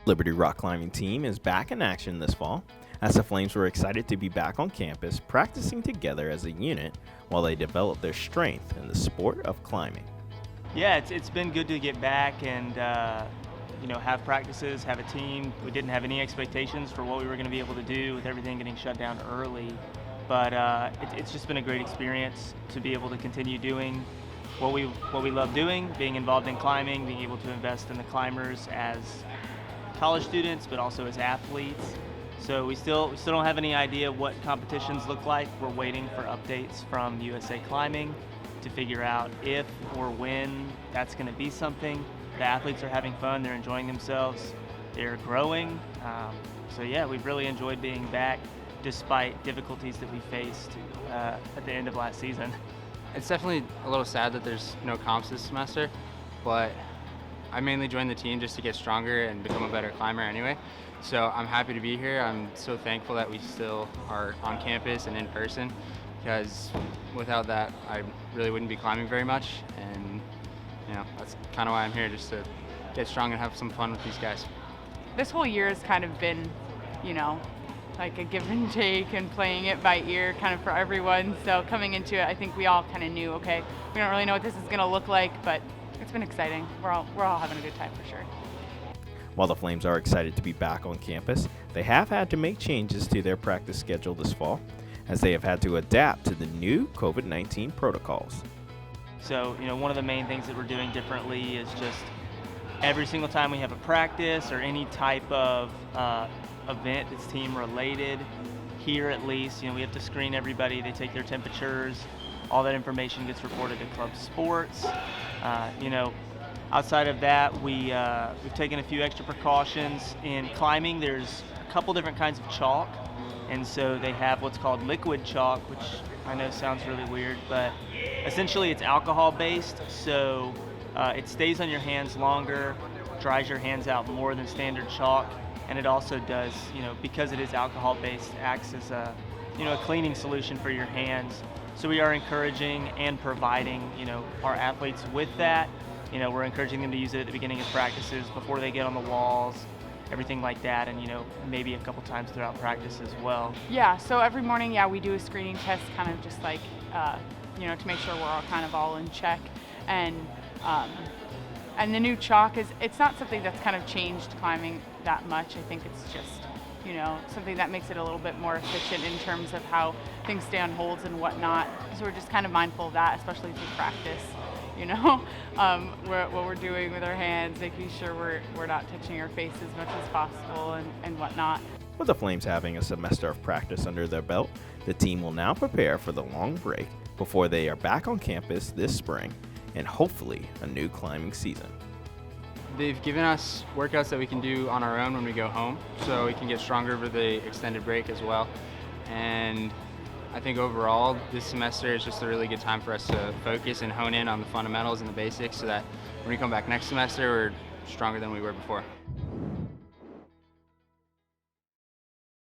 Liberty Rock Climbing Team is back in action this fall, as the Flames were excited to be back on campus practicing together as a unit while they develop their strength in the sport of climbing. Yeah, it's been good to get back and have practices, have a team. We didn't have any expectations for what we were going to be able to do with everything getting shut down early, but it's just been a great experience to be able to continue doing what we love doing, being involved in climbing, being able to invest in the climbers as college students, but also as athletes. So we still don't have any idea what competitions look like. We're waiting for updates from USA Climbing to figure out if or when that's going to be something. The athletes are having fun, they're enjoying themselves, they're growing. So yeah, we've really enjoyed being back despite difficulties that we faced at the end of last season. It's definitely a little sad that there's no comps this semester, but I mainly joined the team just to get stronger and become a better climber anyway. So I'm happy to be here. I'm so thankful that we still are on campus and in person, because without that, I really wouldn't be climbing very much. And that's kind of why I'm here, just to get strong and have some fun with these guys. This whole year has kind of been, like a give and take and playing it by ear kind of for everyone. So coming into it, I think we all kind of knew, okay, we don't really know what this is going to look like, but it's been exciting. We're all having a good time for sure. While the Flames are excited to be back on campus, they have had to make changes to their practice schedule this fall, as they have had to adapt to the new COVID-19 protocols. So, one of the main things that we're doing differently is just every single time we have a practice or any type of event that's team related, here at least, we have to screen everybody. They take their temperatures. All that information gets reported to club sports. Outside of that, we've taken a few extra precautions. In climbing, there's a couple different kinds of chalk, and so they have what's called liquid chalk, which I know sounds really weird, but essentially it's alcohol-based, so it stays on your hands longer, dries your hands out more than standard chalk, and it also does, because it is alcohol-based, acts as a cleaning solution for your hands. So we are encouraging and providing, our athletes with that. We're encouraging them to use it at the beginning of practices, before they get on the walls, everything like that, and maybe a couple times throughout practice as well. Yeah, so every morning, we do a screening test, kind of just like, to make sure we're all kind of all in check. And the new chalk it's not something that's kind of changed climbing that much. I think it's just, something that makes it a little bit more efficient in terms of how things stay on holds and whatnot. So we're just kind of mindful of that, especially through practice. What we're doing with our hands, making sure we're not touching our face as much as possible and whatnot. With the Flames having a semester of practice under their belt, the team will now prepare for the long break before they are back on campus this spring and hopefully a new climbing season. They've given us workouts that we can do on our own when we go home, so we can get stronger over the extended break as well. And I think overall, this semester is just a really good time for us to focus and hone in on the fundamentals and the basics, so that when we come back next semester, we're stronger than we were before.